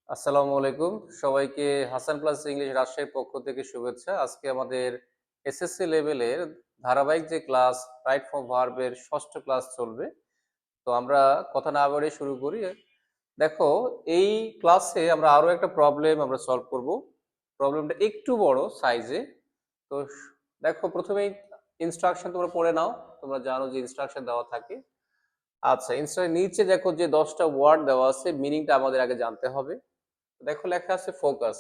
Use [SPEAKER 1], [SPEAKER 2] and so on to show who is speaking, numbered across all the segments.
[SPEAKER 1] আসসালামু আলাইকুম সবাইকে হাসান প্লাস ইংলিশ রাজশাহীর পক্ষ থেকে শুভেচ্ছা। আজকে আমাদের এসএসসি লেভেলের ধারাবাহিক যে ক্লাস রাইট ফ্রম ভার্বের ষষ্ঠ ক্লাস চলবে। তো আমরা কথা না বাড়িয়ে শুরু করি। দেখো, এই ক্লাসে আমরা আরো একটা প্রবলেম আমরা সলভ করব। প্রবলেমটা একটু বড় সাইজে। তো দেখো, প্রথমেই ইনস্ট্রাকশন তোমরা পড়ে নাও। তোমরা জানো যে ইনস্ট্রাকশন দেওয়া থাকে। আচ্ছা, ইনস্ট্রাকশন নিচে দেখো যে 10টা ওয়ার্ড দেওয়া আছে, মিনিংটা আমাদের আগে জানতে হবে। দেখো, লেখা আছে ফোকাস।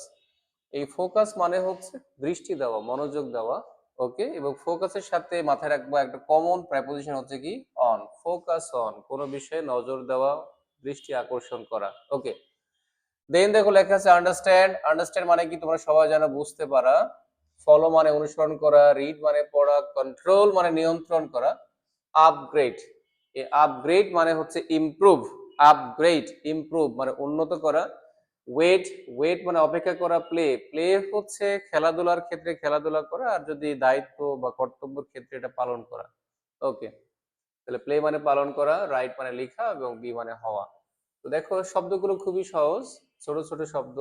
[SPEAKER 1] এই ফোকাস মানে হচ্ছে দৃষ্টি দেওয়া, মনোযোগ দেওয়া। ওকে, এবং ফোকাসের সাথে মাথায় রাখবো একটা কমন প্রেপোজিশন হচ্ছে কি অন। ফোকাস অন, কোনো বিষয়ে নজর দেওয়া, দৃষ্টি আকর্ষণ করা। ওকে, দেন দেখো লেখা আছে আন্ডারস্ট্যান্ড। আন্ডারস্ট্যান্ড মানে কি তোমরা সবাই জানো, বুঝতে পারা। ফলো মানে অনুসরণ করা, রিড মানে পড়া, কন্ট্রোল মানে নিয়ন্ত্রণ করা, আপগ্রেড। এই আপগ্রেড মানে হচ্ছে ইমপ্রুভ। আপগ্রেড ইমপ্রুভ মানে উন্নত করা। ওয়েট, ওয়েট মানে অপেক্ষা করা। প্লে, প্লে হচ্ছে খেলাধুলার ক্ষেত্রে খেলাধুলা করা, আর যদি দায়িত্ব বা কর্তব্যের ক্ষেত্রে এটা পালন করা। ওকে, তাহলে প্লে মানে পালন করা, রাইট মানে লেখা, এবং বি মানে হওয়া। তো দেখো, শব্দগুলো খুবই সহজ, ছোট ছোট শব্দ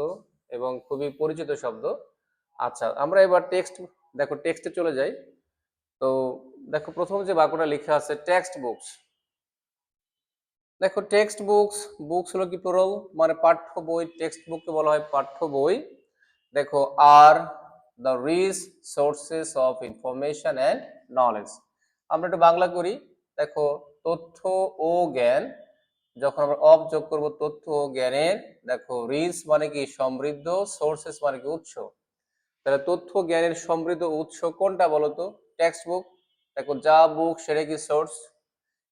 [SPEAKER 1] এবং খুবই পরিচিত শব্দ। আচ্ছা, আমরা এবার টেক্সট, দেখো টেক্সটে চলে যাই। তো দেখো, প্রথম যে বাক্যটা লেখা আছে টেক্সট বুকস। দেখো, টেক্সট বুকস, বুকস হলো কি প্লুরাল, মানে পাঠ্য বই। টেক্সট বুককে বলা হয় পাঠ্য বই। দেখো, are the rich sources of information and knowledge. আমরা একটু বাংলা করি। দেখো, তথ্য ও জ্ঞান, যখন আমরা অফ যোগ করবো তথ্য ও জ্ঞানের। দেখো, রিচ মানে কি সমৃদ্ধ, সোর্সেস মানে কি উৎস। তাহলে তথ্য জ্ঞানের সমৃদ্ধ উৎস কোনটা বলতো? Text book. দেখো, যা বুক সেটা কি সোর্স।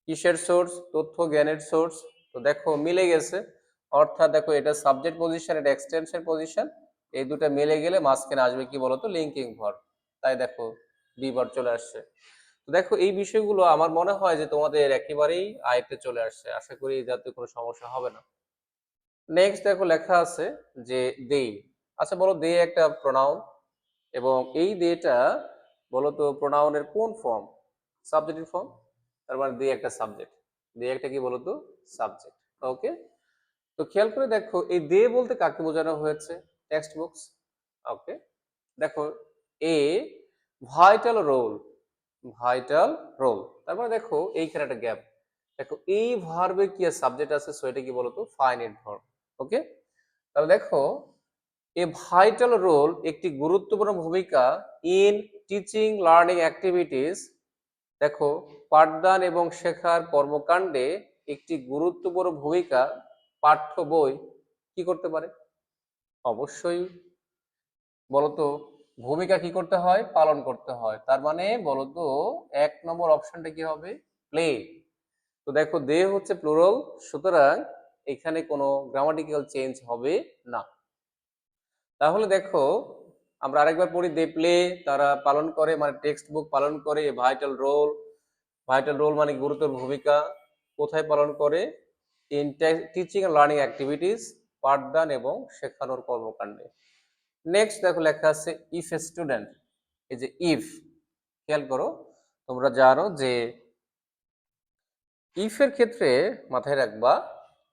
[SPEAKER 1] কিসের সোর্স? তথ্য জ্ঞানের সোর্স। তো দেখো, মিলে গেছে। অর্থাৎ দেখো, এটা সাবজেক্ট পজিশন, এটা এক্সটেনশন পজিশন। এই দুটো মিলে গেলে মাঝখানে আসবে কি বলতো? Linking verb. তাই দেখো, বি ভার্ব চলে আসছে। তো দেখো, এই বিষয়গুলো আমার মনে হয় যে তোমাদের একেবারেই আয়ত্তে চলে আসছে। আশা করি যাতে কোনো সমস্যা হবে না। নেক্সট দেখো, লেখা আছে যে দে। আচ্ছা বলো, দে একটা প্রোনাউন, এবং এই দেটা বলতো প্রোনাউনের কোন ফর্ম? Subjective form. তার মানে দে একটা সাবজেক্ট। দে একটা কি বলতো? সাবজেক্ট। ওকে, তো খেয়াল করে দেখো, এই দে বলতে কাকে বোঝানো হয়েছে? Text books. ওকে, দেখো, a vital role, vital role. তারপরে দেখো এইখানে একটা গ্যাপ। দেখো, এই ভার্বে কি সাবজেক্ট আছে, সো এটা কি বলতো? Finite verb. ওকে, তাহলে দেখো, এ ভাইটাল রোল একটি গুরুত্বপূর্ণ ভূমিকা ইন টিচিং লার্নিং অ্যাক্টিভিটিস। দেখো, পাঠদান এবং শেখার কর্মকাণ্ডে একটি গুরুত্বপূর্ণ ভূমিকা পাঠ্য বই কি করতে পারে? অবশ্যই বলতো, ভূমিকা কি করতে হয়? পালন করতে হয়। তার মানে বলতো, 1 নম্বর অপশনটা কি হবে? প্লে। তো দেখো, দে হচ্ছে প্লুরাল, সুতরাং এখানে কোনো গ্রামাটিক্যাল চেঞ্জ হবে না। তাহলে দেখো, আমরা আরেকবার পড়ি। দে প্লে, তারা পালন করে, মানে টেক্সট বুক পালন করে। ভাইটাল রোল, ভাইটাল রোল মানে গুরুতর ভূমিকা। কোথায় পালন করে? In teaching and learning activities, পাঠদান এবং শেখানোর কর্মকাণ্ডে। নেক্সট দেখো, লেখা আছে ইফ এ স্টুডেন্ট। এই যে ইফ, খেয়াল করো, তোমরা জানো যে ইফ এর ক্ষেত্রে মাথায় রাখবা,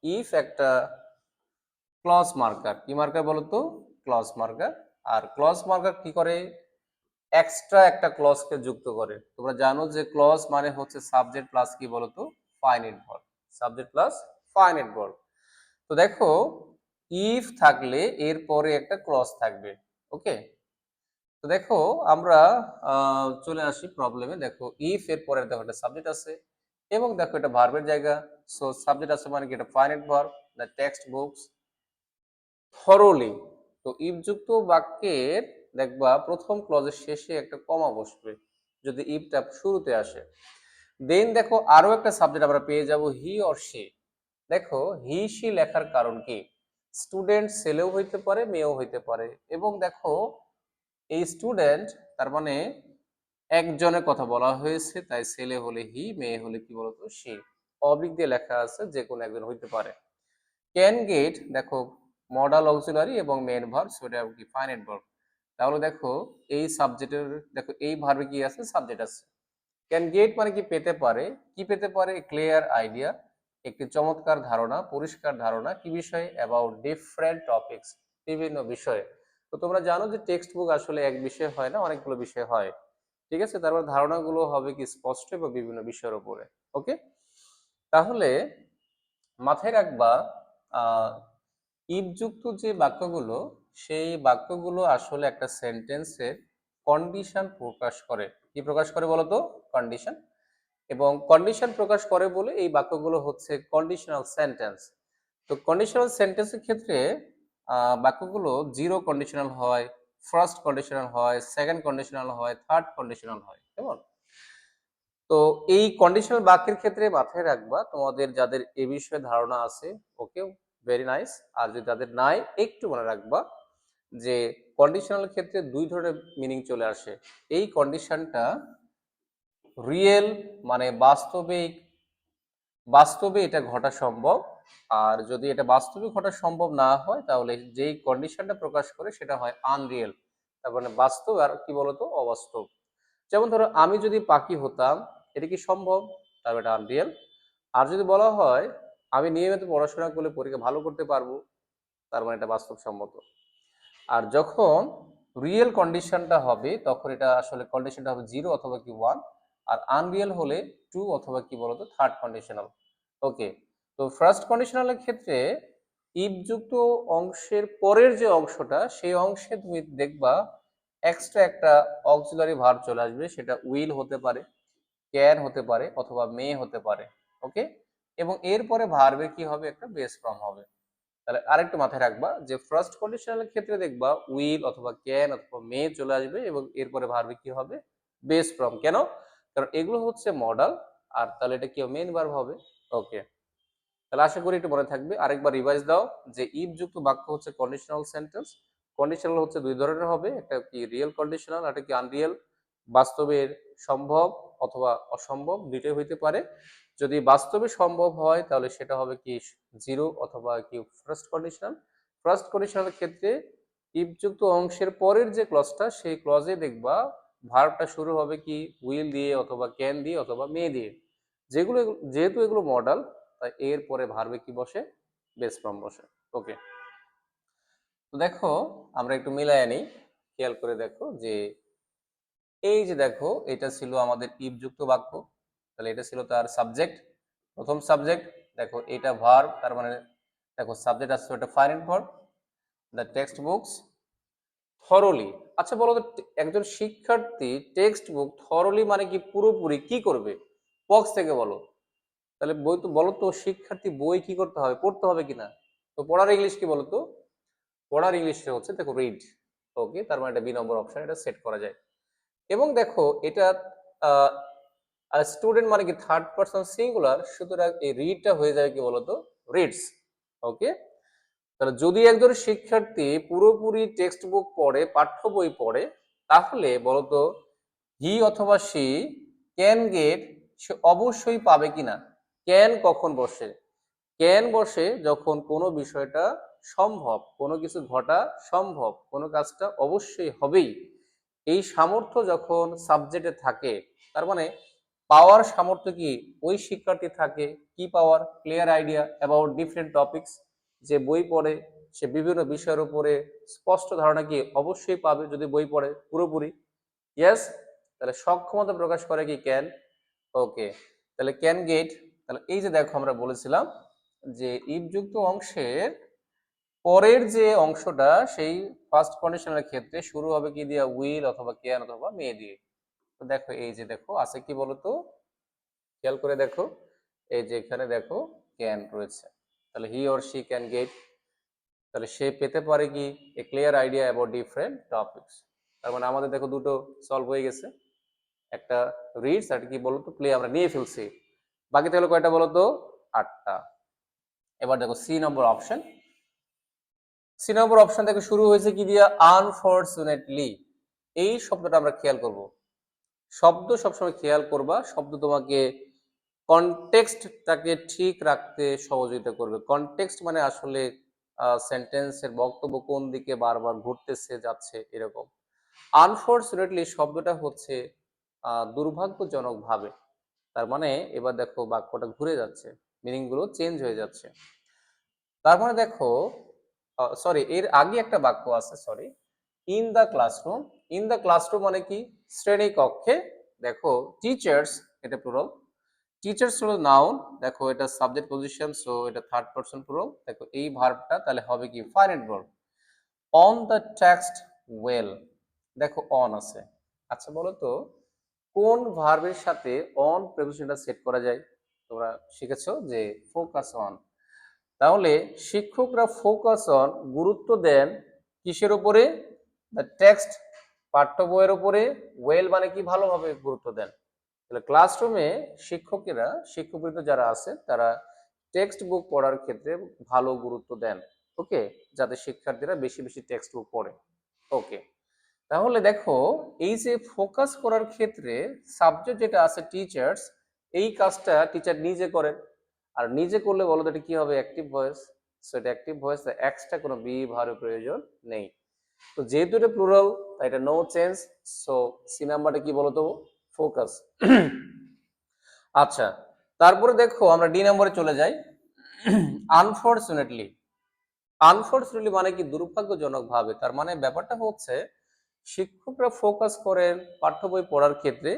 [SPEAKER 1] ইফ একটা ক্লজ মার্কার। কি মার্কার বলতো? Clause marker. আর ক্লজ মার্কার কি করে? এক্সট্রা একটা ক্লজকে যুক্ত করে। তোমরা জানো যে ক্লজ মানে হচ্ছে সাবজেক্ট প্লাস কি বলতো? Finite verb. Subject plus finite verb. তো দেখো, ইফ থাকলে এর পরে একটা ক্লজ থাকবে। ওকে, তো দেখো, আমরা চলে আসি প্রবলেমে। দেখো, ইফ এর পরে দেখো একটা সাবজেক্ট আছে, এবং দেখো এটা ভার্বের জায়গা। সো সাবজেক্ট আছে মানে কি? এটা finite verb. The text books thoroughly. তো ইফ যুক্ত বাক্যের দেখবা প্রথম ক্লজের শেষে একটা কমা বসবে যদি ইফটা শুরুতে আসে। দেন দেখো, আরো একটা সাবজেক্ট আমরা পেয়ে যাব, হি অর সি। দেখো, হি সি লেখার কারণ কি? স্টুডেন্ট ছেলেও হইতে পারে, মেয়েও হইতে পারে। এবং দেখো, এই স্টুডেন্ট তার মানে একজনের কথা বলা হয়েছে, তাই ছেলে হলে হি, মেয়ে হলে কি বলতো? সি। অবলিক দিয়ে লেখা আছে, যে কোনো একজন হইতে পারে। ক্যান গেট, দেখো মডাল অক্সিলারি এবং মেন ভার্ব, সেটা কি ফাইনাইট ভার্ব। তাহলে দেখো, এই সাবজেক্টের, দেখো এই ভার্বে কি আছে? সাবজেক্ট আছে। ক্যান গেট মানে কি? পেতে পারে। কি পেতে পারে? Clear idea. একটি চমৎকার ধারণা, পরিষ্কার ধারণা কি বিষয়ে? অ্যাবাউট ডিফারেন্ট টপিকস, বিভিন্ন বিষয়ে। তো তোমরা জানো যে টেক্সট বুক আসলে এক বিষয় হয় না, অনেকগুলো বিষয় হয়। ঠিক আছে, তারপর ধারণাগুলো হবে কি স্পষ্ট এবং বিভিন্ন বিষয়ের উপরে। ওকে, তাহলে মাথায় রাখবা ইফযুক্ত যে বাক্যগুলো, সেই বাক্যগুলো আসলে একটা সেন্টেন্সের কন্ডিশন প্রকাশ করে। কি প্রকাশ করে বলো তো? কন্ডিশন। এবং কন্ডিশন প্রকাশ করে বলে এই বাক্যগুলো হচ্ছে কন্ডিশনাল সেন্টেন্স। তো কন্ডিশনাল সেন্টেন্সের ক্ষেত্রে বাক্যগুলো জিরো কন্ডিশনাল হয়, ফার্স্ট কন্ডিশনাল হয়, সেকেন্ড কন্ডিশনাল হয়, থার্ড কন্ডিশনাল হয়, কেমন? তো এই কন্ডিশনাল বাক্যের ক্ষেত্রে মাথায় রাখবা, তোমাদের যাদের এ বিষয়ে ধারণা আছে, ওকে, ভেরি নাইস। আর যদি যাদের নাই, একটু মনে রাখবা যে কন্ডিশনাল ক্ষেত্রে দুই ধরনের মিনিং চলে আসে। এই কন্ডিশনটা রিয়েল মানে বাস্তবিক, বাস্তবে এটা ঘটা সম্ভব। আর যদি এটা বাস্তবে ঘটা সম্ভব না হয়, তাহলে যেই কন্ডিশনটা প্রকাশ করে সেটা হয় আনরিয়েল। তার মানে বাস্তব আর কি বলতো, অবাস্তব। যেমন ধরো, আমি যদি পাখি হতাম, এটা কি সম্ভব? তাহলে এটা আনরিয়েল। আর যদি বলা হয় আমি নিয়মিত পড়াশোনা করলে পরীক্ষা ভালো করতে পারবো, তার মানে এটা বাস্তবসম্মত। আর যখন রিয়েল কন্ডিশনটা হবে, তখন এটা আসলে কন্ডিশনটা হবে জিরো অথবা কি ওয়ান। আর আনরিয়েল হলে টু অথবা কি বলতো, থার্ড কন্ডিশনাল। ওকে, তো ফার্স্ট কন্ডিশনালের ক্ষেত্রে ইফ যুক্ত অংশের পরের যে অংশটা, সেই অংশে তুমি দেখবা এক্সট্রা একটা অক্সিলারি ভার্ব চলে আসবে। সেটা উইল হতে পারে, ক্যান হতে পারে, অথবা মে হতে পারে। ওকে, এবং এরপরে ভার্বের কি হবে, একটা বেস ফর্ম হবে। তাহলে আরেকটু মাথায় রাখবা যে ফার্স্ট কন্ডিশনালের ক্ষেত্রে দেখবা উইল অথবা ক্যান অথবা মে চলে আসবে, এবং এরপরে ভার্বে কি হবে, বেস ফর্ম। কেন? কারণ এগুলো হচ্ছে মডাল। আর তাহলে এটা কি মেইন ভার্ব হবে। ওকে, তাহলে আশা করি একটু মনে থাকবে। আরেকবার রিভাইজ দাও যে ইফ যুক্ত বাক্য হচ্ছে কন্ডিশনাল সেন্টেন্স। কন্ডিশনাল হচ্ছে দুই ধরনের হবে, একটা কি রিয়েল কন্ডিশনাল, একটা কি আনরিয়েল। বাস্তবের সম্ভব অথবা অসম্ভব দুইটাই হইতে পারে। যদি বাস্তবে সম্ভব হয়, তাহলে সেটা হবে কি জিরো অথবা কি ফার্স্ট কন্ডিশনাল। ফার্স্ট কন্ডিশনালের ক্ষেত্রে ইফ যুক্ত অংশের পরের যে ক্লজটা, সেই ক্লজে দেখবা ভার্বটা শুরু হবে কি উইল দিয়ে অথবা ক্যান দিয়ে অথবা মে দিয়ে। যেগুলো যেহেতু এগুলো মডাল, তাই এর পরে ভার্বে কি বসে, বেস ফর্ম বসে। ওকে, তো দেখো আমরা একটু মিলাই নিই, খেয়াল করে দেখো যে এই যে দেখো, এটা ছিল আমাদের ইফ যুক্ত বাক্য। তাহলে এটা ছিল তার সাবজেক্ট, প্রথম সাবজেক্ট। দেখো এটা ভার্ব, তার মানে দেখো সাবজেক্ট আসছে ওটা fine verb. The text books thoroughly. আচ্ছা বলো তো, একজন শিক্ষার্থী টেক্সট বুক থরলি মানে কি পুরোপুরি কি করবে? বক্স থেকে বলো। তাহলে বই তো বলো তো, শিক্ষার্থী বই কি করতে হবে, পড়তে হবে কিনা? তো পড়ার ইংলিশ কি বলো তো? পড়ার ইংলিশটা হচ্ছে দেখো রিড। ওকে, তার মানে এটা বি নম্বর অপশন, এটা সেট করা যায়। এবং দেখো এটা স্টুডেন্ট মানে কি থার্ড পারসন সিঙ্গুলার, সুতরাং এই রিডটা হয়ে যাবে কি বলতো, রিডস। ওকে, তাহলে যদি একজন শিক্ষার্থী পুরোপুরি টেক্সট বুক পড়ে, পাঠ্য বই পড়ে, তাহলে বলতো হি অথবা সি ক্যান গেট, সে অবশ্যই পাবে কিনা। ক্যান কখন বসে? ক্যান বসে যখন কোনো বিষয়টা সম্ভব, কোনো কিছু ঘটা সম্ভব, কোনো কাজটা অবশ্যই হবেই, এই সামর্থ্য যখন সাবজেক্টে থাকে। তার মানে পাওয়ার সামর্থ্য কি ওই শিক্ষার্থী থাকে, কি পাওয়ার, clear idea about different topics. যে বই পড়ে সে বিভিন্ন বিষয়ের উপরে স্পষ্ট ধারণা কি অবশ্যই পাবে যদি বই পড়ে পুরোপুরি। ইয়েস, তাহলে সক্ষমতা প্রকাশ করে কি ক্যান। ওকে, তাহলে ক্যান গেট। তাহলে এই যে দেখো আমরা বলেছিলাম যে ইফ যুক্ত অংশের পরের যে অংশটা, সেই ফার্স্ট কন্ডিশনের ক্ষেত্রে শুরু হবে কি দিয়ে, উইল অথবা ক্যান অথবা মে দিয়ে। তো দেখো এই যে দেখো আছে কি বলতো, খেয়াল করে দেখো, এই যে এখানে দেখো ক্যান রয়েছে। তাহলে he or she can get, তাহলে সে পেতে পারে কি a clear idea about different topics. তার মানে আমাদের দেখো দুটো সলভ হয়ে গেছে, একটা রিডস আর কি বলতো প্লে, আমরা নিয়ে ফেলছি। বাকি তাহলে কয়টা বলতো, আটটা। এবার দেখো সি নম্বর অপশন। সি নম্বর অপশন থেকে শুরু হয়েছে কি দিয়া, আনফরচুনেটলি। এই শব্দটা আমরা খেয়াল করব। শব্দ সবসময় খেয়াল করবা, শব্দ তোমাকে কনটেক্সটটাকে ঠিক রাখতে সহযোগিতা করবে। কনটেক্সট মানে আসলে সেন্টেন্সের বক্তব্য কোন দিকে বারবার ঘুরতেছে যাচ্ছে এরকম। আনফরচুনেটলি শব্দটা হচ্ছে দুর্ভাগ্যজনক ভাবে। তার মানে এবার দেখো বাক্যটা ঘুরে যাচ্ছে। মিনিং গুলো চেঞ্জ হয়ে যাচ্ছে। তার মানে দেখো, সরি, এর আগে একটা বাক্য আছে, sorry, in the classroom. In the classroom মানে কি? শ্রেণী কক্ষে। দেখো টিচার্স, এটা প্লুরাল। টিচার্স হলো নাউন, দেখো এটা সাবজেক্ট পজিশন, সো এটা থার্ড পারসন প্লুরাল। দেখো এই ভার্বটা তাহলে হবে কি? Finite verb. On the text well, দেখো অন আছে। আচ্ছা বলো তো, কোন ভার্বের সাথে অন প্রেপোজিশনটা সেট করা যায়? তোমরা শিখেছো যে ফোকাস অন। তাহলে শিক্ষকরা ফোকাস অন, গুরুত্ব দেন কিসের উপরে? দ্য টেক্সট, পাঠ্য বইয়ের উপরে। ওয়েল মানে কি? ভালোভাবে গুরুত্ব দেন। তাহলে ক্লাসরুমে শিক্ষকেরা, শিক্ষকবৃন্দ যারা আছে তারা টেক্সট বুক পড়ার ক্ষেত্রে ভালো গুরুত্ব দেন। ওকে, যাতে শিক্ষার্থীরা বেশি বেশি টেক্সট বুক পড়ে। ওকে, তাহলে দেখো এই যে ফোকাস করার ক্ষেত্রে সাবজেক্ট যেটা আছে টিচার্স, এই কাজটা টিচার নিজে করেন। আর নিজে করলে বলো তো এটা কি হবে? Active voice. সো এটা অ্যাক্টিভ ভয়েস, এক্সট্রা কোনো বি ভার্বের প্রয়োজন নেই। তো যেহেতু এটা প্লুরাল তাই এটা নো চেঞ্জ। সো সি নাম্বারটা কি বলো তো? ফোকাস। আচ্ছা, তারপরে দেখো আমরা ডি নম্বরে চলে যাই। আনফরচুনেটলি। আনফরচুনেটলি মানে কি? দুর্ভাগ্যজনক ভাবে। তার মানে ব্যাপারটা হচ্ছে শিক্ষকরা ফোকাস করেন পাঠ্য বই পড়ার ক্ষেত্রে,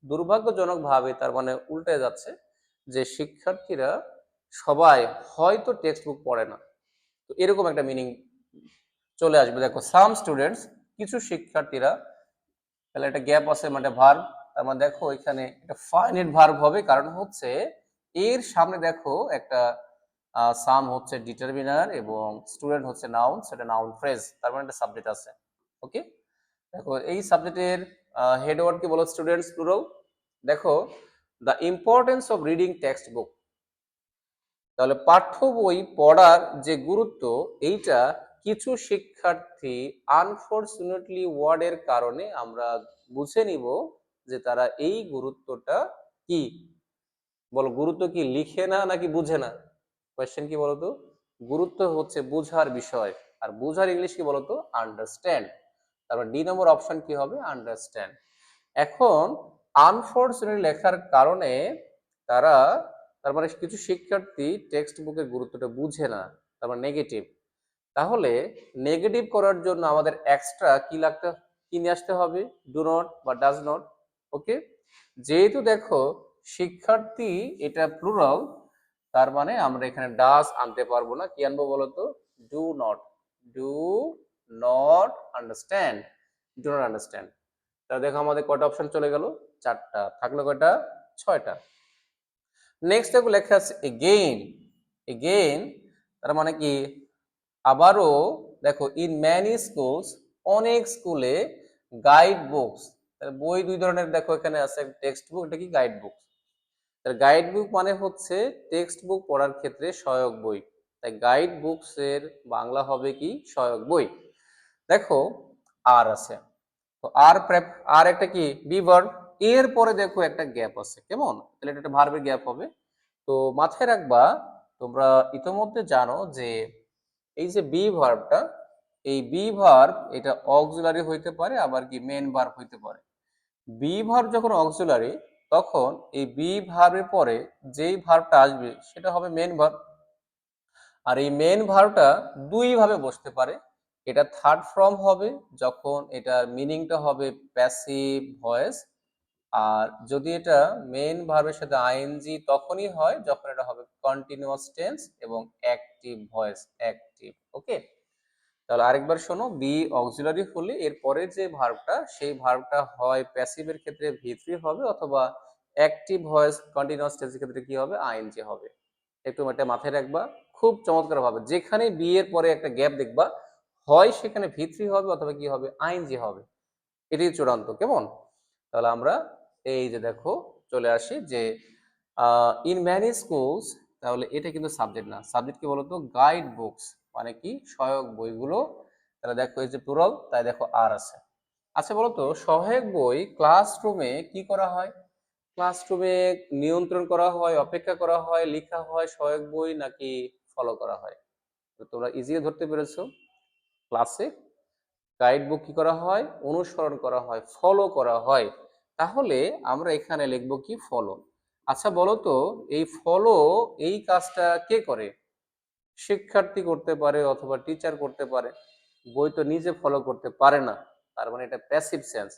[SPEAKER 1] দুর্ভাগ্যজনক ভাবে তার মানে উল্টে যাচ্ছে যে শিক্ষার্থীরা সবাই হয়তো টেক্সট বুক পড়ে না। তো এরকম একটা মিনিং চলে আসবে। দেখো সাম স্টুডেন্টস, কিছু শিক্ষার্থীরা, তাহলে একটা গ্যাপ আছে মানে ভার্ব। তার মানে দেখো এখানে এটা ফাইনাইট ভার্ব হবে, কারণ হচ্ছে এর সামনে দেখো একটা সাম হচ্ছে ডিটারমিনার এবং স্টুডেন্ট হচ্ছে নাউন, সেটা নাউন ফ্রেজ, তার মানে একটা সাবজেক্ট আছে। ওকে, দেখো এই সাবজেক্টের হেড ওয়ার্ড কি বলো? Students plural. দেখো the importance of reading text book, তাহলে পাঠ্য বই পড়ার যে গুরুত্ব, এইটা কিছু শিক্ষার্থী আনফরচুনেটলি ওয়ার্ডের কারণে আমরা বুঝে নিব যে তারা এই গুরুত্বটা কি, বলো গুরুত্ব কি লিখে না নাকি বুঝে না? কোয়েশ্চেন কি বলতো? গুরুত্ব হচ্ছে বুঝার বিষয়, আর বুঝার ইংলিশ কি বলতো? আন্ডারস্ট্যান্ড। তারপর ডি নম্বর অপশন কি হবে? আন্ডারস্ট্যান্ড। এখন আনফরচুনেটলি লেখার কারণে তারা, তার মানে কিছু শিক্ষার্থী টেক্সট বুকের গুরুত্বটা বুঝে না, তারপর নেগেটিভ। তাহলে নেগেটিভ করার জন্য আমাদের এক্সট্রা কি লাগতে, কি নিয়ে আসতে হবে? ডু নট বা ডাজ নট। ওকে, যেহেতু দেখো শিক্ষার্থী এটা প্লুরাল, তার মানে আমরা এখানে ডাজ আনতে পারবো না। কি আনবো বলতো? Do not. Do not understand. Do not understand. তাহলে দেখো আমাদের কয়টা অপশন চলে গেল? চারটা। থাকলো কয়টা? ছয়টা। নেক্সট দেখো লেখা আছে এগেইন। এগেইন তার মানে কি? আবারও। দেখো ইন ম্যানি স্কুলস, অনেক স্কুলে, গাইড বুকস, বই দুই ধরনের দেখো এখানে আছে, টেক্সট বুক, এটা কি গাইড বুক। গাইড বুক মানে হচ্ছে টেক্সট বুক পড়ার ক্ষেত্রে সহায়ক বই, তাই গাইড বুকস এর বাংলা হবে কি? সহায়ক বই। দেখো আর আছে, তো আর আর একটা কি? Be verb. এর পরে দেখো একটা গ্যাপ আছে, কেমন? তাহলে এটা একটা ভার্বের গ্যাপ হবে। তো মাথায় রাখবা, তোমরা ইতোমধ্যে জানো যে এই যে বি ভার্বটা, এই বি ভার্ব এটা অক্সিলারি হইতে পারে, আবার কি মেন ভার্ব হইতে পারে। বি ভার্ব যখন অক্সিলারি, তখন এই বি ভার্বের পরে যেই ভার্বটা আসবে সেটা হবে মেন ভার্ব। আর এই মেন ভার্বটা দুই ভাবে বসতে পারে। এটা থার্ড ফর্ম হবে যখন এটার মিনিংটা হবে প্যাসিভ ভয়েস। আর যদি এটা মেন ভার্বের সাথে আইএনজি তখনই হয় যখন এটা হবে কন্টিনিউয়াস টেন্স এবং অ্যাক্টিভ ভয়েস, অ্যাক্টিভ। ওকে, তাহলে আরেকবার শোনো, বি অক্সিলারি হলে এর পরের যে ভার্বটা, সেই ভার্বটা হয় প্যাসিভের ক্ষেত্রে ভি3 হবে, অথবা অ্যাক্টিভ ভয়েস কন্টিনিউয়াস টেন্সের ক্ষেত্রে কি হবে? আইএনজি হবে। একটু এটা মাথায় রাখবা খুব চমৎকার ভাবে। যেখানে বি এর পরে একটা গ্যাপ দেখবা, হয় সেখানে ভি3 হবে অথবা কি হবে? আইএনজি হবে। এটাই চূড়ান্ত, কেমন? তাহলে আমরা এই যে দেখো চলে আসি যে ইন ম্যানি স্কুলস, তাহলে এটা কিন্তু সাবজেক্ট না। সাবজেক্ট কি বলতো? গাইড বুকস, মানে কি? সহায়ক বইগুলো। তাহলে দেখো এই যে প্লুরাল, তাই দেখো আর আছে। আচ্ছা বলতো, সহায়ক বই ক্লাসরুমে কি করা হয়? ক্লাসরুমে নিয়ন্ত্রণ করা হয়, অপেক্ষা করা হয়, লেখা হয় সহায়ক বই, নাকি ফলো করা হয়? তো তোমরা ইজিলি ধরতে পেরেছো, ক্লাসে গাইড বুক কি করা হয়? অনুসরণ করা হয়, ফলো করা হয়। তাহলে আমরা এখানে লিখবো কি? ফলো। আচ্ছা বলো তো, এই ফলো এই কাজটা কে করে? শিক্ষার্থী করতে পারে অথবা টিচার করতে পারে। বই তো নিজে ফলো করতে পারে না, তার মানে এটা প্যাসিভ সেন্স।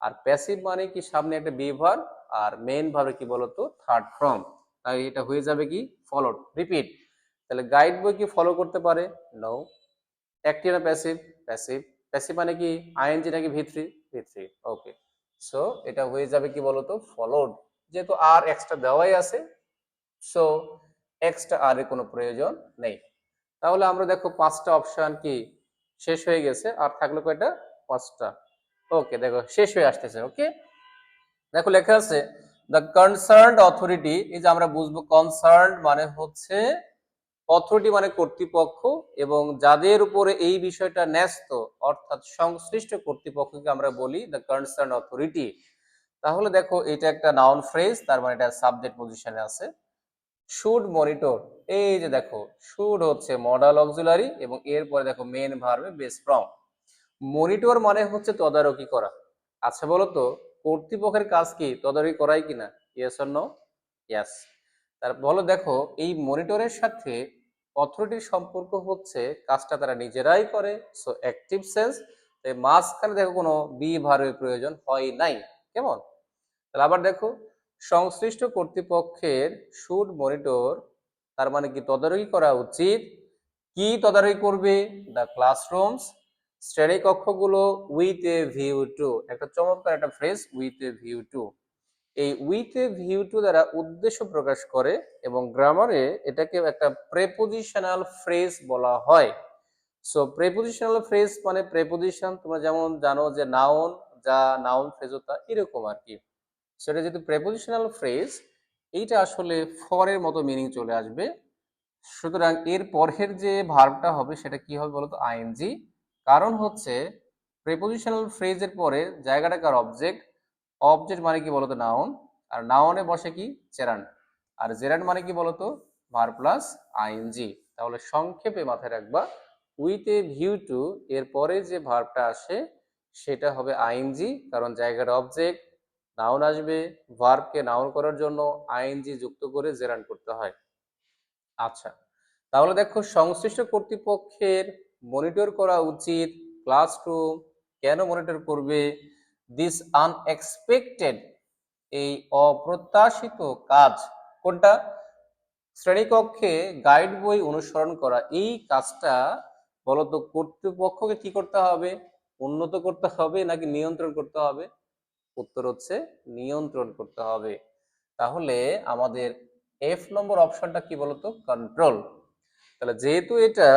[SPEAKER 1] আর প্যাসিভ মানে কি, সামনে একটা বি ভার্ব আর মেইন ভার্ব কি বলতো, থার্ড ফর্ম। তাই এটা হয়ে যাবে কি ফলোড। রিপিট, তাহলে গাইড বই কি ফলো করতে পারে? নো। অ্যাক্টিভ না প্যাসিভ? প্যাসিভ। প্যাসিভ মানে কি আইএনজি নাকি ভি3? ভি3। ওকে, সো এটা হয়ে যাবে কি বলতো ফলোড। যেহেতু আর এক্সট্রা দেওয়াই আছে, সো এক্সট্রা আর এর কোনো প্রয়োজন নেই। তাহলে আমরা দেখো পাঁচটা অপশন কি শেষ হয়ে গেছে, আর থাকলো কয়টা? পাঁচটা। ওকে, দেখো শেষ হয়ে আসতেছে। ওকে, দেখো লেখা আছে দ্য কনসার্নড অথরিটি। এই যে আমরা বুঝবো কনসার্নড মানে হচ্ছে অথরিটি মানে কর্তৃপক্ষ, এবং যাদের উপরে এই বিষয়টা ন্যস্ত অর্থাৎ সংশ্লিষ্ট কর্তৃপক্ষকে আমরা বলি দ্য কনসার্ন অথরিটি। তাহলে দেখো এটা একটা নাউন ফ্রেজ, তার মানে এটা সাবজেক্ট পজিশনে আছে। শুড মনিটর, এই যে দেখো শুড হচ্ছে মডাল অক্সিলারি এবং এরপরে দেখো মেন ভার্বে বেস ফর্ম। মনিটর মানে হচ্ছে তদারকি করা। আচ্ছা বলো তো, কর্তৃপক্ষের কাজ কি তদারকি করাই কিনা? Yes or no? ইয়েস। তার বলো দেখো এই মনিটরের সাথে অথরিটির সম্পর্ক হচ্ছে কাজটা তারা নিজেরাই করে, সো অ্যাক্টিভ সেন্স। তাই মাঝখানে দেখো কোনো বি ভার্বের প্রয়োজন হয় নাই। কেমন? তাহলে আবার দেখো সংশ্লিষ্ট কর্তৃপক্ষের শুড মনিটর, তার মানে কি তদারকি করা উচিত। কি তদারকি করবে? দ্য ক্লাসরুমস, শ্রেণীকক্ষগুলো, উইথ এ ভিউ টু। একটা চমৎকার একটা phrase, with a view to. এই উইথ এ ভিউ টু দ্বারা উদ্দেশ্য প্রকাশ করে, এবং গ্রামারে এটাকে একটা প্রেপোজিশনাল ফ্রেজ বলা হয়। সো প্রেপোজিশনাল ফ্রেজ মানে প্রেপোজিশন, তোমরা যেমন জানো যে নাউন, যা নাউন ফ্রেজও তা এরকম আর কি। সেটা যেহেতু প্রেপোজিশনাল ফ্রেজ, এইটা আসলে ফরের মতো মিনিং চলে আসবে। সুতরাং এর পরের যে ভার্বটা হবে সেটা কি হবে বলতো? আইএনজি। কারণ হচ্ছে প্রেপোজিশনাল ফ্রেজের পরে জায়গাটা কার? অবজেক্ট। অবজেক্ট মানে কি বলতো? নাউন। আর নাউনে বসে কি? জেরান্ড। আর জেরান্ড মানে কি বলতো? Verb plus ING. তাহলে সংক্ষেপে মাথায় রাখবা, উইথ এ ভিউ টু এর পরে যে ভার্বটা আসে সেটা হবে আইএনজি, কারণ জায়গাটা অবজেক্ট। নাউন আসবে, ভার্বকে নাউন করার জন্য আইএনজি যুক্ত করে জেরান্ড করতে হয়। আচ্ছা, তাহলে দেখো সংশ্লিষ্ট কর্তৃপক্ষের মনিটর করা উচিত ক্লাসরুম। কেন মনিটর করবে? দিস আনএক্সপেক্টেড, এই অপ্রত্যাশিত কাজ। কোনটা? শ্রেণীকক্ষে গাইড বই অনুসরণ করা। এই কাজটা বলতো কর্তৃপক্ষকে কি করতে হবে? উন্নত করতে হবে নাকি নিয়ন্ত্রণ করতে হবে? উত্তর হচ্ছে নিয়ন্ত্রণ করতে হবে। তাহলে আমাদের এফ নম্বর অপশনটা কি বলতো? কন্ট্রোল। তাহলে যেহেতু এটা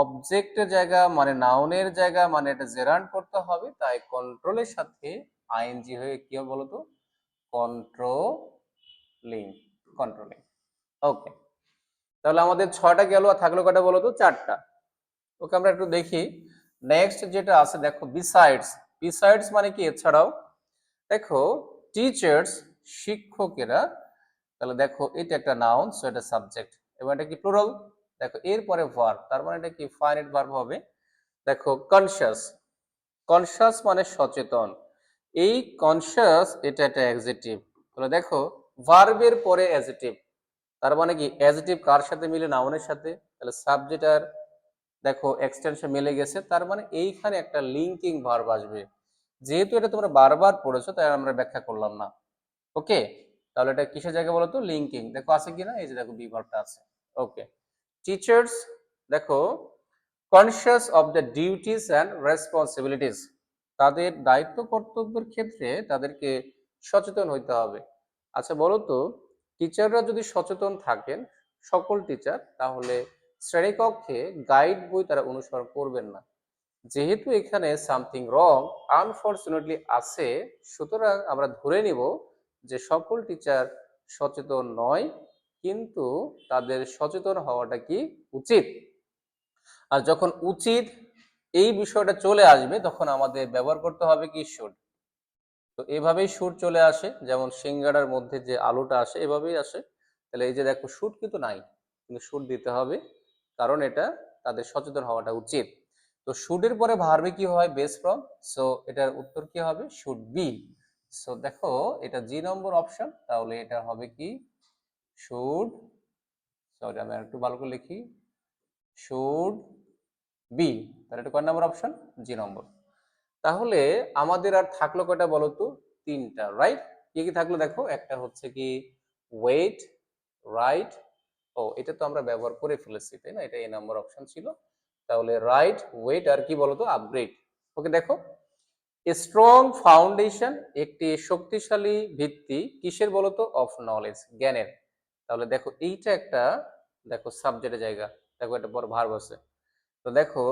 [SPEAKER 1] অবজেক্টের জায়গা মানে নাউনের জায়গা মানে এটা জেরান্ড করতে হবে, তাই কন্ট্রোলের সাথে আইএনজি হয়ে কি হবে বলতো? কন্ট্রোলিং। কন্ট্রোলিং। ওকে, তাহলে আমাদের 6টা গেল, আর থাকলো কটা বলতো? 4টা। ওকে, আমরা একটু দেখি নেক্সট যেটা আছে। দেখো বিসাইডস। বিসাইডস মানে কি এছাড়াও। দেখো টিচার্স, শিক্ষকেরা। তাহলে দেখো এটা একটা নাউন, সো এটা সাবজেক্ট, এবং এটা কি প্লুরাল। দেখো এরপরে ভার্ব, তার মানে এটা কি ফাইনাইট ভার্ব হবে। দেখো কনসিয়াস। কনসিয়াস মানে সচেতন। এই কনসিয়াস এটা একটা অ্যাডজেক্টিভ। তাহলে দেখো ভার্বের পরে অ্যাডজেক্টিভ, তার মানে কি অ্যাডজেক্টিভ কার সাথে মিলে? নাউনের সাথে। তাহলে সাবজেক্ট আর দেখো এক্সটেনশন মিলে গেছে, তার মানে এইখানে একটা লিঙ্কিং ভার্ব আসবে। যেহেতু এটা তোমরা বারবার পড়েছো তাই আমরা ব্যাখ্যা করলাম না। ওকে, তাহলে এটা কিসের জায়গা বলো তো? লিঙ্কিং। দেখো আছে কিনা, এই যে দেখো বি ভার্বটা আছে। ওকে, টিচার্স দেখো conscious of the duties and responsibilities, তাদের দায়িত্ব কর্তব্যের ক্ষেত্রে তাদেরকে সচেতন হইতে হবে। আচ্ছা বলো তো, টিচাররা যদি সচেতন থাকেন, সকল টিচার, তাহলে শ্রেণীকক্ষে গাইড বই তারা অনুসরণ করবেন না। যেহেতু এখানে সামথিং রং আনফরচুনেটলি আছে, সুতরাং আমরা ধরে নিব যে সকল টিচার সচেতন নয়, কিন্তু তাদের সচেতন হওয়াটা কি উচিত। আর যখন উচিত এই বিষয়টা চলে আসবে, তখন আমাদের ব্যবহার করতে হবে কি? শুড। তো এভাবেই শুড চলে আসে, যেমন সিঙ্গাড়ার মধ্যে যে আলুটা আসে এভাবেই আসে। তাহলে এই যে দেখো শুড কিন্তু নাই, কিন্তু শুড দিতে হবে, কারণ এটা তাদের সচেতন হওয়াটা উচিত। তো শুডের পরে ভার্বে কি হয়? Base form. সো এটার উত্তর কি হবে? Should be. সো দেখো এটা জি নম্বর অপশন, তাহলে এটা হবে কি শুড, সরি আমি একটু ভালো করে লিখি, শুড বি, তাহলে এটা কয় নম্বর অপশন, জি নম্বর। তাহলে আমাদের আর থাকলো কয়টা বলো তো, তিনটা, রাইট? কি কি থাকলো দেখো, একটা হচ্ছে কি ওয়েট, রাইট, ও এটা তো আমরা ব্যবহার করে ফেলেছি তাই না, এটা এই নাম্বার অপশন ছিল, তাহলে রাইট, ওয়েট আর কি বলতো আপগ্রেড। ওকে দেখো, স্ট্রং ফাউন্ডেশন একটি শক্তিশালী ভিত্তি কিসের বলতো, অফ নলেজ, জ্ঞানের। তাহলে দেখো এইটা একটা, দেখো সাবজেক্টের জায়গা, দেখো এটা বড় ভার্ব আছে। তো দেখো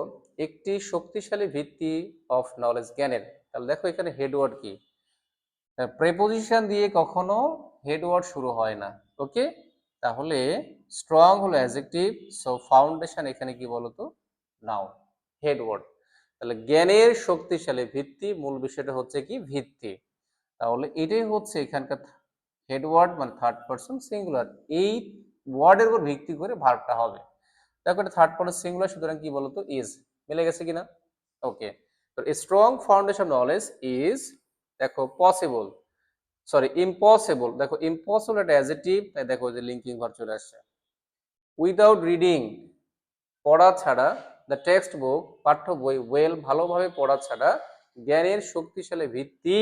[SPEAKER 1] একটি শক্তিশালী ভিত্তি অফ নলেজ, জ্ঞানের, তাহলে দেখো এখানে হেডওয়ার্ড কি, প্রেপোজিশন দিয়ে কখনো হেডওয়ার্ড শুরু হয় না। ওকে, তাহলে স্ট্রং হলো অ্যাডজেক্টিভ, সো ফাউন্ডেশন এখানে কি বলতো, নাউন, হেডওয়ার্ড। তাহলে জ্ঞানের শক্তিশালী ভিত্তি, মূল বিষয়টা হচ্ছে কি ভিত্তি, তাহলে এটাই হচ্ছে এখানকার হেডওয়ার্ড, মানে থার্ড পারসন সিঙ্গুলার, এই ওয়ার্ডের উপর ভিত্তি করে ভার্বটা হবে। দেখো এটা থার্ড পারসন সিঙ্গুলার, সুতরাং কি বলতো ইজ, মিলে গেছে কিনা? ওকে, তো স্ট্রং ফাউন্ডেশন নলেজ ইজ, দেখো পসিবল, সরি ইম্পসিবল, দেখো ইম্পসিবল একটা অ্যাডজেক্টিভ, তাই দেখো যে লিঙ্কিং ভার্ব চলে আসছে। উইদাউট রিডিং, পড়া ছাড়া, দ্য টেক্সট বুক, পাঠ্য বই, ওয়েল, ভালোভাবে পড়া ছাড়া জ্ঞানের শক্তিশালী ভিত্তি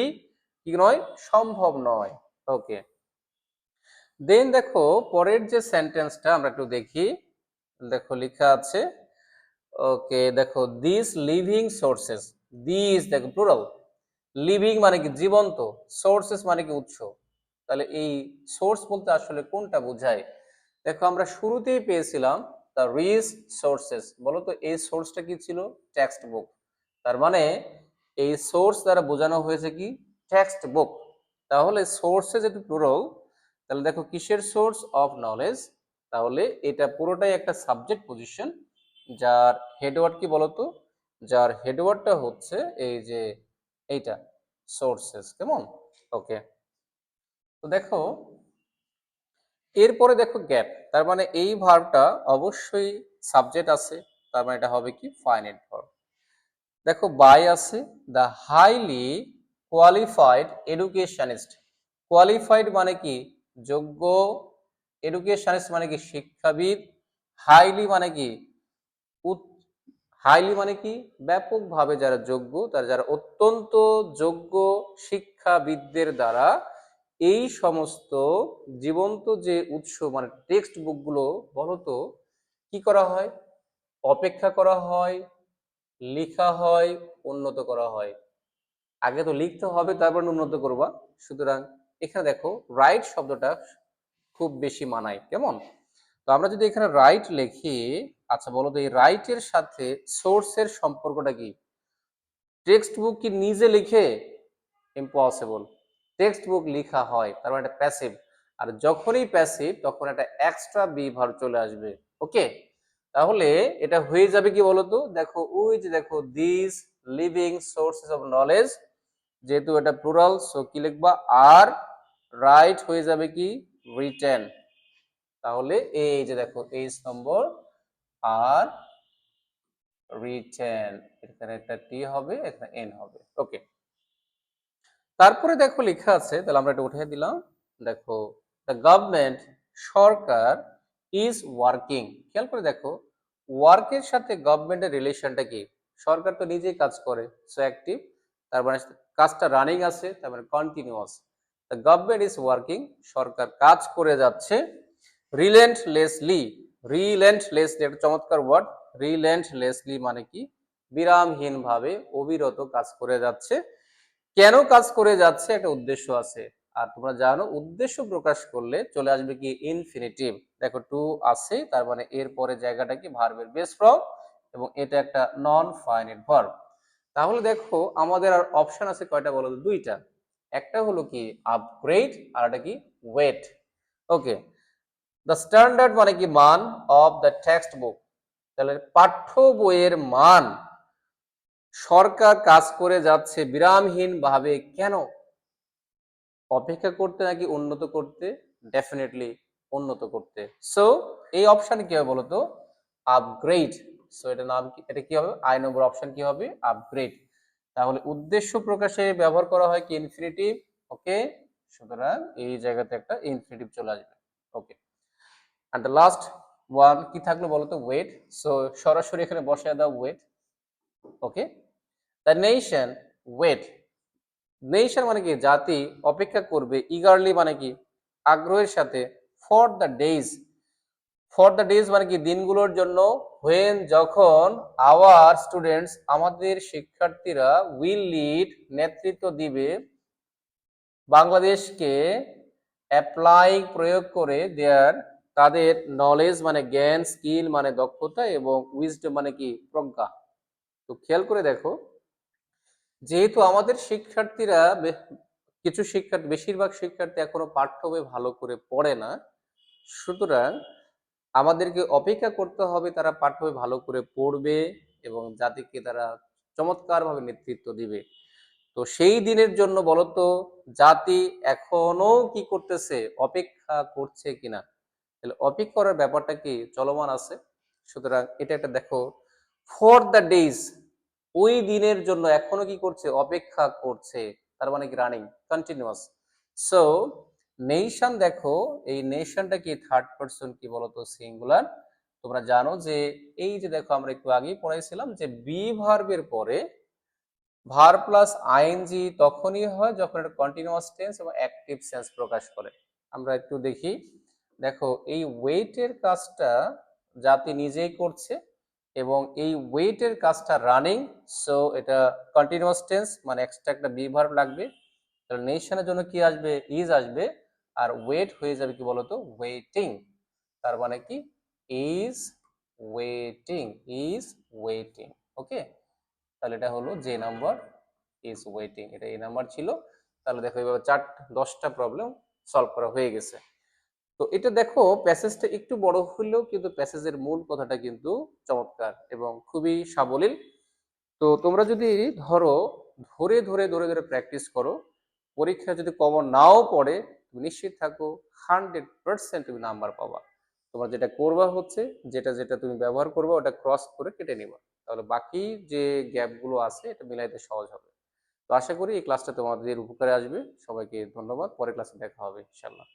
[SPEAKER 1] কি নয়, সম্ভব নয়। ওকে, দেন দেখো পরের যে সেন্টেন্সটা আমরা একটু দেখি, দেখো লেখা আছে, ওকে দেখো দিস লিভিং সোর্সেস, দিস দেখো প্লুরাল, লিভিং মানে কি জীবন্ত, সোর্সেস মানে কি উৎস, তাহলে এই সোর্স বলতে আসলে কোনটা বোঝায়? দেখো আমরা শুরুতেই পেয়েছিলাম দ্য রিচ সোর্সেস, বলো তো এই সোর্সটা কি ছিল, টেক্সট বুক, তার মানে এই সোর্স দ্বারা বোঝানো হয়েছে কি টেক্সট বুক। তাহলে সোর্সে যেহেতু প্লুরাল, তাহলে দেখো কিসের সোর্স, অফ নলেজ, তাহলে এটা পুরোটাই একটা সাবজেক্ট পজিশন, যার হেডওয়ার্ড কি বলতো, যার হেডওয়ার্ডটা হচ্ছে এই যে এইটা সোর্সেস, কেমন? ওকে, তো দেখো এরপরে দেখো গ্যাপ, তার মানে এই ভার্বটা অবশ্যই সাবজেক্ট আছে, তার মানে এটা হবে কি ফাইনাইট ভার্ব। দেখো বাই আছে, the highly qualified educationist, qualified মানে কি যোগ্য, এডুকেশনিস্ট মানে কি শিক্ষাবিদ, হাইলি মানে কি, হাইলি মানে কি ব্যাপকভাবে যারা যোগ্য, তারা যারা অত্যন্ত যোগ্য শিক্ষাবিদদের দ্বারা এই সমস্ত জীবন্ত যে উৎস মানে টেক্সট বুকগুলো বলতো কি করা হয়, অপেক্ষা করা হয়, লেখা হয়, উন্নত করা হয়। আগে তো লিখতে হবে তারপর উন্নত করবা, সুতরাং এখানে দেখো রাইট শব্দটা খুব বেশি মানায়, কেমন? তো আমরা যদি এখানে রাইট লিখি, আচ্ছা বলো তো এই রাইটের সাথে সোর্সের সম্পর্কটা কি? টেক্সট বুক কি নিজে লিখে? ইম্পসিবল, টেক্সট বুক লেখা হয়, তার মানে এটা প্যাসিভ, আর যখনই প্যাসিভ তখন একটা এক্সট্রা বি ভার্ব চলে আসবে। ওকে, তাহলে এটা হয়ে যাবে কি বলতো, দেখো ওই যে দেখো this living sources of knowledge, যেহেতু এটা প্লুরাল সো কি লিখবা, আর রাইট হয়ে যাবে কি রিটেন, তাহলে এই যে দেখো 23 নম্বর, আর রিটেন, এখানে একটা টি হবে, এখানে এন হবে। ওকে, তারপরে দেখো লেখা আছে, তাহলে আমরা এটা উঠিয়ে দিলাম, দেখো the government, Sarkar, is working, খেয়াল করে দেখো ওয়ার্কের সাথে গভর্নমেন্টের রিলেশনটা কি, সরকার তো নিজেই কাজ করে, সো অ্যাক্টিভ, তার মানে কাজটা রানিং আছে, তার মানে continuous, the government is working, সরকার কাজ করে যাচ্ছে, রিলেন্টলেসলি, রিলেন্টলেসলি একটা চমৎকার ওয়ার্ড, রিলেন্টলেসলি মানে কি বিরামহীন ভাবে অবিরত কাজ করে যাচ্ছে। কেন কাজ করে যাচ্ছে, একটা উদ্দেশ্য আছে, আর তোমরা জানো উদ্দেশ্য প্রকাশ করলে চলে আসবে কি ইনফিনিটিভ, দেখো টু আছে, তার মানে এর পরে জায়গাটা কি ভার্বের বেস ফর্ম, এবং এটা একটা নন ফাইনাইট ভার্ব। তাহলে দেখো আমাদের আর অপশন আছে কয়টা বলো তো, দুইটা, একটা হলো কি আপগ্রেড, আর একটা কি ওয়েট। ওকে, দ্য স্ট্যান্ডার্ড মানে কি মান, অফ দ্য টেক্সট বুক, তাহলে পাঠ্য বইয়ের মান সরকার কাজ করে যাচ্ছে বিরামহীন ভাবে, কেন? অপেক্ষা করতে নাকি উন্নত করতে? ডেফিনেটলি উন্নত করতে। সো এই অপশন কি হবে বলতো, আপগ্রেড। সো এটা নাম কি, এটা কি হবে, আই নম্বর অপশন কি হবে আপগ্রেড। তাহলে উদ্দেশ্য প্রকাশে ব্যবহার করা হয় কি ইনফিনিটিভ, ওকে, সুতরাং এই জায়গাতে একটা ইনফিনিটিভ চলে আসবে। ওকে, and the last one কি থাকলো বলো তো, ওয়েট। সো সরাসরি এখানে বসায় দাও wait. Okay, the nation wait, nation মানে কি জাতি, অপেক্ষা করবে, ইগারলি মানে কি আগ্রহের সাথে, for the days, for the days মানে কি দিনগুলোর জন্য, হোয়েন যখন, আওয়ার স্টুডেন্টস আমাদের শিক্ষার্থীরা, উইল লিড নেতৃত্ব দিবে, বাংলাদেশকে, অ্যাপ্লাইং প্রয়োগ করে, দেয়ার তাদের, নলেজ মানে জ্ঞান, স্কিল মানে দক্ষতা, এবং উইজডম মানে কি প্রজ্ঞা। তো খেয়াল করে দেখো, যেহেতু আমাদের শিক্ষার্থীরা কিছু শিক্ষার্থী, বেশিরভাগ শিক্ষার্থী এখনো পাঠ্য বই ভালো করে পড়ে না, সুতরাং আমাদেরকে অপেক্ষা করতে হবে তারা পাঠ্য বই ভালো করে পড়বে এবং জাতিকে তারা চমৎকারভাবে নেতৃত্ব দিবে। তো সেই দিনের জন্য বলতো জাতি এখনো কি করতেছে, অপেক্ষা করছে কিনা? তাহলে অপেক্ষা করার ব্যাপারটা কি চলমান আছে। সুতরাং এটা একটা দেখো, ফর দ্য ডেজ, ওই দিনের জন্য এখনো কি করছে, অপেক্ষা করছে, তার মানে কি রানিং, কন্টিনিউয়াস। সো নেশন, দেখো এই নেশনটা কি থার্ড পারসন কি বলতো, সিঙ্গুলার। তোমরা জানো যে এই যে দেখো আমরা একটু আগেই পড়াইছিলাম যে বি ভার্বের পরে ভার্ব প্লাস আইএনজি তখনই হয় যখন এটা কন্টিনিউয়াস টেন্স এবং অ্যাক্টিভ সেন্স প্রকাশ করে। আমরা একটু দেখি, দেখো এই ওয়েটের কাজটা জাতি নিজেই করছে এবং এই ওয়েটের কাজটা রানিং। সো এটা কন্টিনিউয়াস টেন্স মানে এক্সট্রা একটা বি ভার্ব লাগবে। তাহলে নেশনের জন্য কি আসবে, ইজ আসবে, আর ওয়েট হয়ে যাবে কি বলতো, ওয়েটিং। তার মানে কি ইজ ওয়েটিং, ইজ ওয়েটিং। ওকে, তাহলে এটা হলো যে নাম্বার, ইজ ওয়েটিং, এটা এই নাম্বার ছিল। তাহলে দেখো এভাবে 10টা প্রবলেম সলভ করা হয়ে গেছে। তো এটা দেখো প্যাসেজটা একটু বড় হলেও কিন্তু প্যাসেজের মূল কথাটা কিন্তু চমৎকার এবং খুবই সাবলীল। তো তোমরা যদি ধরো ধরে ধরে ধরে ধরে প্র্যাকটিস করো, পরীক্ষা যদি কমন নাও পড়ে, তুমি নিশ্চিত থাকো 100% তুমি নাম্বার পাবা। তোমার যেটা করবা হচ্ছে, যেটা যেটা তুমি ব্যবহার করবা ওটা ক্রস করে কেটে নিবা, তাহলে বাকি যে গ্যাপগুলো আছে এটা মিলাইতে সহজ হবে। তো আশা করি এই ক্লাসটা তোমাদের উপকারে আসবে। সবাইকে ধন্যবাদ, পরের ক্লাসে দেখা হবে ইনশাল্লাহ।